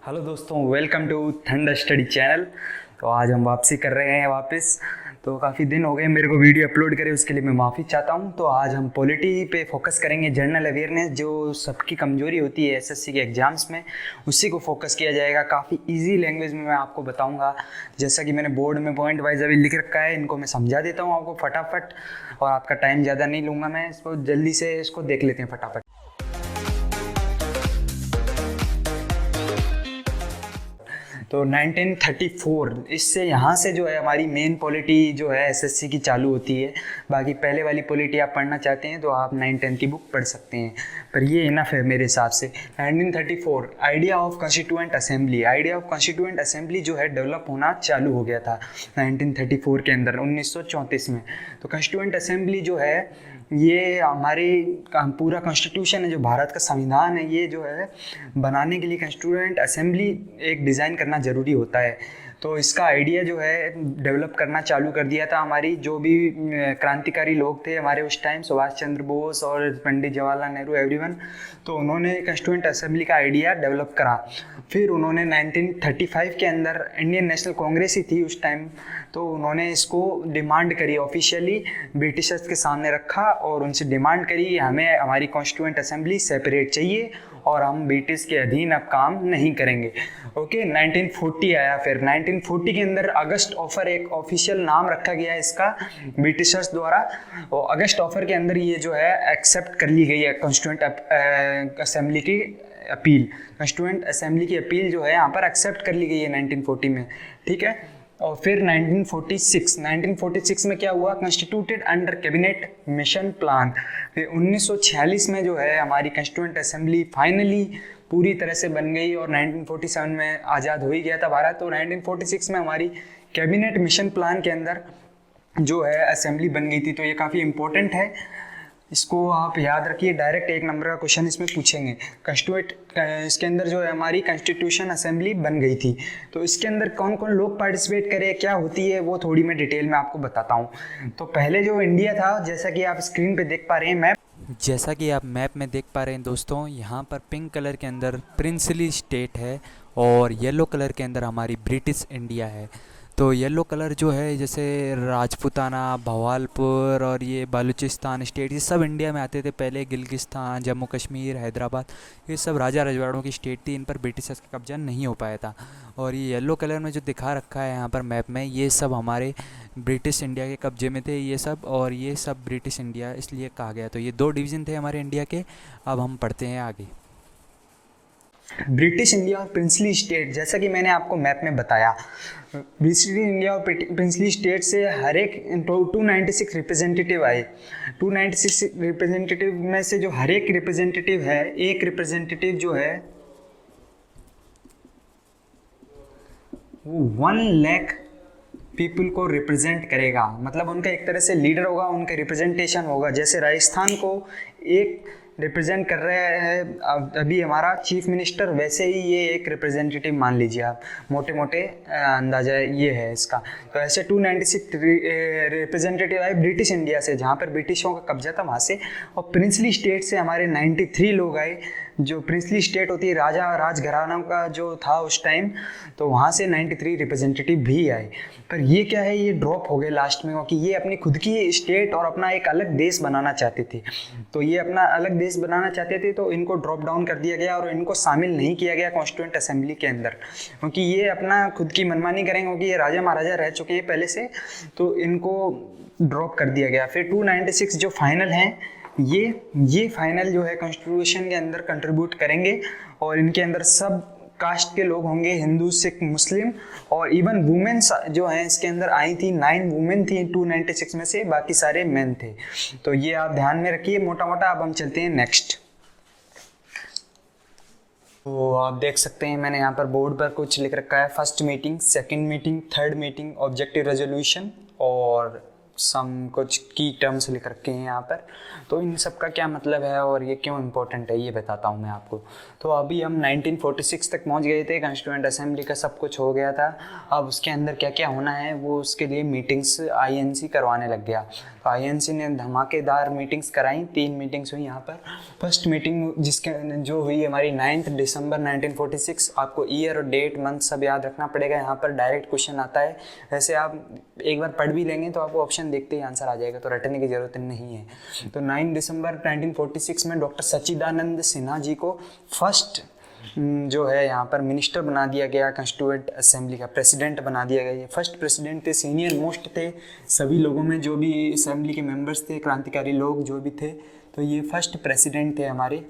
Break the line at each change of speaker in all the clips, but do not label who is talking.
Hello दोस्तों, welcome to thunder study channel. तो आज हम वापसी कर रहे हैं वापस। तो काफ़ी दिन हो गए मेरे को वीडियो अपलोड करे, उसके लिए मैं माफ़ी चाहता हूं। तो आज हम पॉलिटी पे फोकस करेंगे, जनरल अवेयरनेस जो सबकी कमजोरी होती है एसएससी के एग्जाम्स में, उसी को फोकस किया जाएगा। काफ़ी इजी लैंग्वेज में मैं आपको बताऊंगा। जैसा कि मैंने बोर्ड में पॉइंट वाइज अभी लिख रखा है, इनको मैं समझा देता हूँ आपको फटाफट, और आपका टाइम ज़्यादा नहीं लूँगा मैं। इसको जल्दी से इसको देख लेते हैं फटाफट। तो 1934 इससे यहाँ से जो है हमारी मेन पॉलिटी जो है एसएससी की चालू होती है। बाकी पहले वाली पॉलिटी आप पढ़ना चाहते हैं तो आप 9-10 की बुक पढ़ सकते हैं, पर ये इनफ है मेरे हिसाब से। 1934 idea of constituent assembly. Idea of constituent assembly जो है डेवलप होना चालू हो गया था 1934 के अंदर, 1934 में। तो कॉन्स्टिट्यूएंट असेंबली जो है ये हमारी पूरा कॉन्स्टिट्यूशन है, जो भारत का संविधान है, ये जो है बनाने के लिए कॉन्स्टिट्यूएंट असेंबली एक डिज़ाइन करना ज़रूरी होता है। तो इसका आइडिया जो है डेवलप करना चालू कर दिया था हमारी जो भी क्रांतिकारी लोग थे हमारे उस टाइम, सुभाष चंद्र बोस और पंडित जवाहरलाल नेहरू, एवरीवन। तो उन्होंने कॉन्स्टिट्यूएंट असेंबली का आइडिया डेवलप करा। फिर उन्होंने 1935 के अंदर इंडियन नेशनल कांग्रेस ही थी उस टाइम, तो उन्होंने इसको डिमांड करी, ऑफिशियली ब्रिटिशर्स के सामने रखा और उनसे डिमांड करी हमें हमारी कॉन्स्टिट्यूएंट असेंबली सेपरेट चाहिए और हम ब्रिटिश के अधीन अब काम नहीं करेंगे। ओके, 1940 आया। फिर 1940 के अंदर अगस्त ऑफर एक ऑफिशियल नाम रखा गया इसका ब्रिटिशर्स द्वारा, और अगस्त ऑफर के अंदर ये जो है एक्सेप्ट कर ली गई है कॉन्स्टिट्यूएंट असेंबली की अपील। कॉन्स्टिट्यूएंट असेंबली की अपील जो है यहाँ पर एक्सेप्ट कर ली गई है 1940 में, ठीक है। और फिर 1946 में क्या हुआ, constituted under cabinet mission plan. फिर 1946 में जो है हमारी कॉन्स्टिट्यूएंट असेंबली फाइनली पूरी तरह से बन गई और 1947 में आज़ाद हो ही गया था भारत। तो 1946 में हमारी कैबिनेट मिशन प्लान के अंदर जो है असेंबली बन गई थी। तो ये काफ़ी इंपॉर्टेंट है, इसको आप याद रखिए। डायरेक्ट 1 नंबर का क्वेश्चन इसमें पूछेंगे। इसके अंदर जो है हमारी कॉन्स्टिट्यूशन असेंबली बन गई थी। तो इसके अंदर कौन कौन लोग पार्टिसिपेट करें, क्या होती है, वो थोड़ी मैं डिटेल में आपको बताता हूँ। तो पहले जो इंडिया था, जैसा कि आप स्क्रीन पे देख पा रहे हैं मैप,
जैसा कि आप मैप में देख पा रहे हैं दोस्तों, यहाँ पर पिंक कलर के अंदर प्रिंसली स्टेट है और येलो कलर के अंदर हमारी ब्रिटिश इंडिया है। तो येलो कलर जो है जैसे राजपूताना, भवालपुर और ये बलूचिस्तान स्टेट, ये सब इंडिया में आते थे पहले। गिलगिस्तान, जम्मू कश्मीर, हैदराबाद, ये सब राजा रजवाड़ों की स्टेट थी, इन पर ब्रिटिशर्स का कब्जा नहीं हो पाया था। और ये येलो कलर में जो दिखा रखा है यहाँ पर मैप में, ये सब हमारे ब्रिटिश इंडिया के कब्जे में थे ये सब, और ये सब ब्रिटिश इंडिया इसलिए कहा गया। तो ये 2 डिवीज़न थे हमारे इंडिया के। अब हम पढ़ते हैं आगे।
ब्रिटिश इंडिया और प्रिंसली स्टेट, जैसा कि मैंने आपको मैप में बताया, ब्रिटिश इंडिया और प्रिंसली स्टेट से हर एक 296 रिप्रेजेंटेटिव आए। 296 रिप्रेजेंटेटिव में से जो हर एक रिप्रेजेंटेटिव है, एक रिप्रेजेंटेटिव जो है वो 1 लाख पीपल को रिप्रेजेंट करेगा। मतलब उनका एक तरह से लीडर होगा, उनका रिप्रेजेंटेशन होगा। जैसे राजस्थान को एक रिप्रेजेंट कर रहा है अभी हमारा चीफ मिनिस्टर, वैसे ही ये एक रिप्रेजेंटेटिव मान लीजिए आप, मोटे मोटे अंदाजा ये है इसका। तो ऐसे 296 रिप्रेजेंटेटिव आए ब्रिटिश इंडिया से, जहाँ पर ब्रिटिशों का कब्जा था वहाँ से। और प्रिंसली स्टेट से हमारे 93 लोग आए। जो प्रिंसली स्टेट होती है राजा राजघराना का जो था उस टाइम, तो वहाँ से 93 रिप्रेजेंटेटिव भी आए। पर ये क्या है, ये ड्रॉप हो गए लास्ट में, क्योंकि ये अपनी खुद की स्टेट और अपना एक अलग देश बनाना चाहते थे। तो ये अपना अलग देश बनाना चाहते थे, तो इनको ड्रॉप डाउन कर दिया गया और इनको शामिल नहीं किया गया कॉन्स्टिट्यूएंट असेंबली के अंदर, क्योंकि ये अपना खुद की मनमानी करेंगे, क्योंकि ये राजा महाराजा रह चुके हैं पहले से, तो इनको ड्रॉप कर दिया गया। फिर 296 जो फाइनल हैं, ये फाइनल जो है कॉन्स्टिट्यूशन के अंदर कंट्रीब्यूट करेंगे, और इनके अंदर सब कास्ट के लोग होंगे, हिंदू, सिख, मुस्लिम, और इवन वुमेन्स जो हैं इसके अंदर आई थी। 9 वुमेन थी 296 में से, बाकी सारे मेन थे। तो ये आप ध्यान में रखिए मोटा मोटा। अब हम चलते हैं नेक्स्ट। तो आप देख सकते हैं मैंने यहाँ पर बोर्ड पर कुछ लिख रखा है। First meeting, second meeting, third meeting, objective resolution और सम कुछ की टर्म्स लिख रखे हैं यहाँ पर। तो इन सब का क्या मतलब है और ये क्यों इम्पोर्टेंट है ये बताता हूँ मैं आपको। तो अभी हम 1946 तक पहुँच गए थे, कॉन्स्टिट्यूएंट असेंबली का सब कुछ हो गया था। अब उसके अंदर क्या क्या होना है वो उसके लिए मीटिंग्स INC करवाने लग गया। तो INC ने धमाकेदार मीटिंग्स कराई, 3 मीटिंग्स हुई यहाँ पर। फर्स्ट मीटिंग जिसके जो हुई हमारी 9 दिसंबर 1946। आपको ईयर और डेट मंथ सब याद रखना पड़ेगा, यहाँ पर डायरेक्ट क्वेश्चन आता है। वैसे आप एक बार पढ़ भी लेंगे तो आपको ऑप्शन देखते ही आंसर आ जाएगा, तो रटने की ज़रूरत नहीं है। तो 9 दिसंबर 1946 में डॉक्टर सच्चिदानंद सिन्हा जी को फर्स्ट जो है यहाँ पर मिनिस्टर बना दिया गया, कॉन्स्टिट्यूएंट असेंबली का प्रेसिडेंट बना दिया गया। ये फर्स्ट प्रेसिडेंट थे, सीनियर मोस्ट थे सभी लोगों में, जो भी असेंबली के मेंबर्स थे, क्रांतिकारी लोग जो भी थे। तो ये फर्स्ट प्रेसिडेंट थे हमारे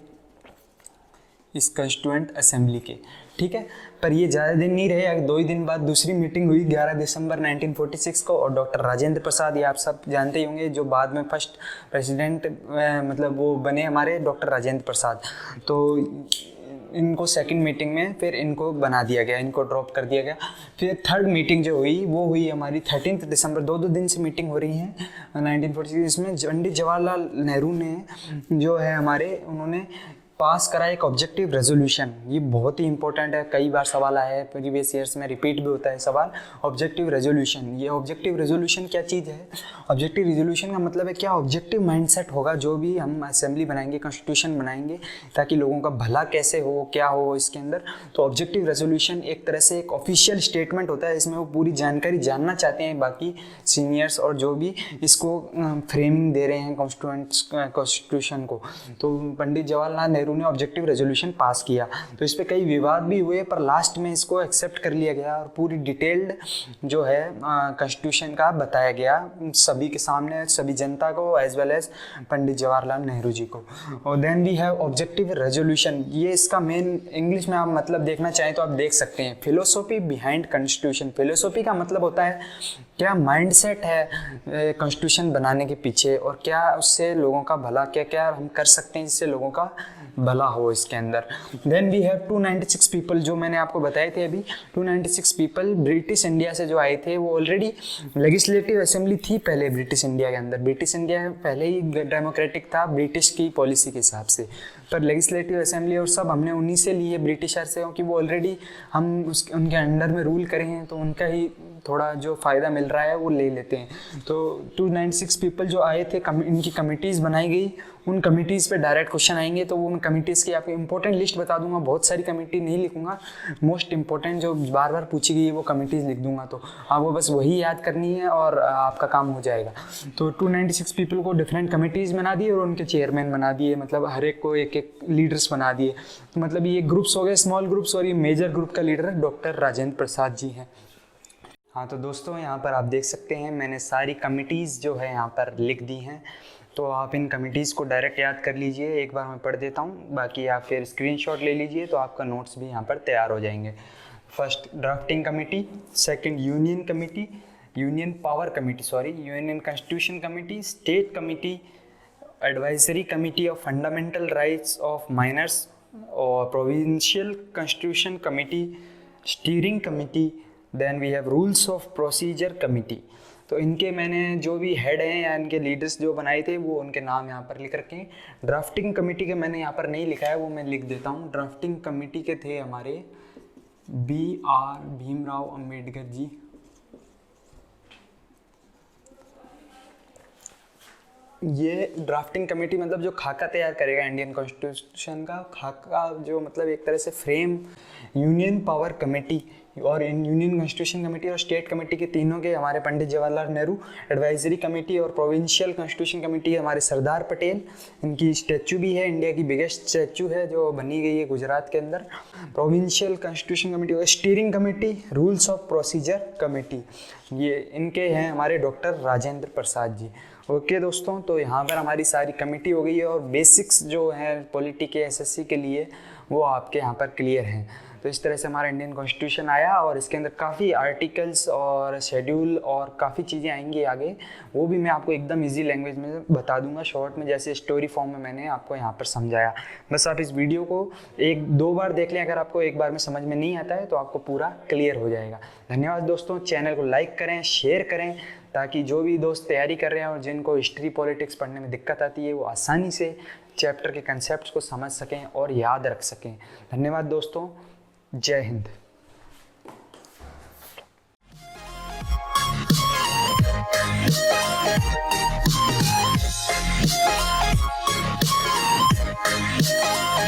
इस कॉन्स्टिट्यूएंट असेंबली के, ठीक है। पर ये ज़्यादा दिन नहीं रहे, 2 ही दिन बाद दूसरी मीटिंग हुई 11 दिसंबर 1946 को, और डॉक्टर राजेंद्र प्रसाद, ये आप सब जानते ही होंगे, जो बाद में फर्स्ट प्रेसिडेंट मतलब वो बने हमारे डॉक्टर राजेंद्र प्रसाद। तो इनको सेकंड मीटिंग में फिर इनको बना दिया गया, इनको ड्रॉप कर दिया गया। फिर थर्ड मीटिंग जो हुई वो हुई हमारी 13 दिसंबर, 2 दिन से मीटिंग हो रही है 1946। इसमें पंडित जवाहरलाल नेहरू ने जो है हमारे, उन्होंने पास करा एक ऑब्जेक्टिव रेजोल्यूशन। ये बहुत ही इंपॉर्टेंट है, कई बार सवाल आया है प्रीवियस ईयर्स में, रिपीट भी होता है सवाल। ऑब्जेक्टिव रेजोल्यूशन, ये ऑब्जेक्टिव रेजोल्यूशन क्या चीज़ है? ऑब्जेक्टिव रेजोल्यूशन का मतलब है क्या ऑब्जेक्टिव माइंडसेट होगा जो भी हम असेंबली बनाएंगे, कॉन्स्टिट्यूशन बनाएंगे, ताकि लोगों का भला कैसे हो, क्या हो इसके अंदर। तो ऑब्जेक्टिव रेजोल्यूशन एक तरह से एक ऑफिशियल स्टेटमेंट होता है, इसमें वो पूरी जानकारी जानना चाहते हैं बाकी सीनियर्स और जो भी इसको फ्रेमिंग दे रहे हैं कॉन्स्टिट्यूशन को। तो पंडित जवाहरलाल नेहरू ने ऑब्जेक्टिव रेजोल्यूशन पास किया। तो इस पे कई विवाद भी हुए, पर लास्ट में इसको एक्सेप्ट कर लिया गया और पूरी डिटेल्ड जो है कॉन्स्टिट्यूशन का बताया गया सभी के सामने, सभी जनता को as well as Pandit Jawaharlal Nehru ji को। और then we have objective resolution. ये इसका मेन इंग्लिश में आप मतलब देखना चाहें तो आप देख सकते हैं, फिलोसॉफी बिहाइंड कॉन्स्टिट्यूशन। फिलोसॉफी का मतलब होता है क्या माइंडसेट है कॉन्स्टिट्यूशन बनाने के पीछे, और क्या उससे लोगों का भला, क्या क्या हम कर सकते हैं जिससे लोगों का भला हो इसके अंदर। देन वी हैव 296 पीपल, जो मैंने आपको बताए थे अभी, 296 पीपल ब्रिटिश इंडिया से जो आए थे। वो ऑलरेडी लेजिस्लेटिव असेंबली थी पहले ब्रिटिश इंडिया के अंदर। ब्रिटिश इंडिया पहले ही डेमोक्रेटिक था ब्रिटिश की पॉलिसी के हिसाब से, पर लेजिस्लेटिव असेंबली और सब हमने उन्हीं से लिए, ब्रिटिशर से, क्योंकि वो ऑलरेडी हम उनके अंडर में रूल करे हैं, तो उनका ही थोड़ा जो फ़ायदा मिल रहा है वो ले लेते हैं। तो 296 पीपल जो आए थे, इनकी कमिटीज़ बनाई गई। उन कमिटीज़ पे डायरेक्ट क्वेश्चन आएंगे, तो वो उन कमिटीज़ की आपको इंपॉर्टेंट लिस्ट बता दूंगा। बहुत सारी कमिटी नहीं लिखूंगा, मोस्ट इंपॉर्टेंट जो बार बार पूछी गई है वो कमिटीज़ लिख दूंगा। तो आपको बस वही याद करनी है और आपका काम हो जाएगा। तो 296 पीपल को डिफरेंट कमिटीज़ बना दिए और उनके चेयरमैन बना दिए, मतलब हर एक को एक एक लीडर्स बना दिए। तो मतलब ये ग्रुप्स हो गए, स्मॉल ग्रुप्स, और ये मेजर ग्रुप का लीडर डॉक्टर राजेंद्र प्रसाद जी हैं। हाँ तो दोस्तों यहाँ पर आप देख सकते हैं मैंने सारी कमिटीज़ जो है यहाँ पर लिख दी हैं। तो आप इन कमिटीज़ को डायरेक्ट याद कर लीजिए, एक बार मैं पढ़ देता हूँ, बाकी आप फिर स्क्रीनशॉट ले लीजिए तो आपका नोट्स भी यहाँ पर तैयार हो जाएंगे। First drafting committee, second union committee, union power committee sorry, union constitution committee, state committee, advisory committee of fundamental rights of minors, और provincial constitution committee, steering committee, then we have rules of procedure committee. तो इनके मैंने जो भी head हैं या इनके leaders जो बनाए थे वो उनके नाम यहाँ पर लिख रखे हैं। ड्राफ्टिंग कमेटी के मैंने यहाँ पर नहीं लिखा है, वो मैं लिख देता हूँ। ड्राफ्टिंग कमेटी के थे हमारे BR भीमराव अंबेडकर जी, ये ड्राफ्टिंग कमेटी मतलब जो खाका तैयार करेगा इंडियन कॉन्स्टिट्यूशन का, खाका जो मतलब एक तरह से फ्रेम। यूनियन पावर कमेटी और यूनियन कॉन्स्टिट्यूशन कमेटी और स्टेट कमेटी के तीनों के हमारे पंडित जवाहरलाल नेहरू। एडवाइजरी कमेटी और प्रोविंशियल कॉन्स्टिट्यूशन कमेटी हमारे सरदार पटेल, इनकी स्टैचू भी है, इंडिया की बिगेस्ट स्टैचू है जो बनी गई है गुजरात के अंदर। प्रोविंशियल कॉन्स्टिट्यूशन कमेटी और steering committee, rules of procedure committee, ये इनके हैं हमारे डॉक्टर राजेंद्र प्रसाद जी। ओके दोस्तों, तो यहाँ पर हमारी सारी कमेटी हो गई है और बेसिक्स जो है पॉलिटी के SSC के लिए वो आपके यहाँ पर क्लियर हैं। तो इस तरह से हमारा इंडियन कॉन्स्टिट्यूशन आया और इसके अंदर काफ़ी आर्टिकल्स और शेड्यूल और काफ़ी चीज़ें आएंगी आगे, वो भी मैं आपको एकदम इजी लैंग्वेज में बता दूंगा शॉर्ट में, जैसे स्टोरी फॉर्म में मैंने आपको यहाँ पर समझाया। बस आप इस वीडियो को 1-2 बार देख लें, अगर आपको एक बार में समझ में नहीं आता है तो आपको पूरा क्लियर हो जाएगा। धन्यवाद दोस्तों, चैनल को लाइक करें, शेयर करें ताकि जो भी दोस्त तैयारी कर रहे हैं और जिनको हिस्ट्री पॉलिटिक्स पढ़ने में दिक्कत आती है वो आसानी से चैप्टर के कंसेप्ट्स को समझ सकें और याद रख सकें। धन्यवाद दोस्तों, जय हिंद।
Yeah.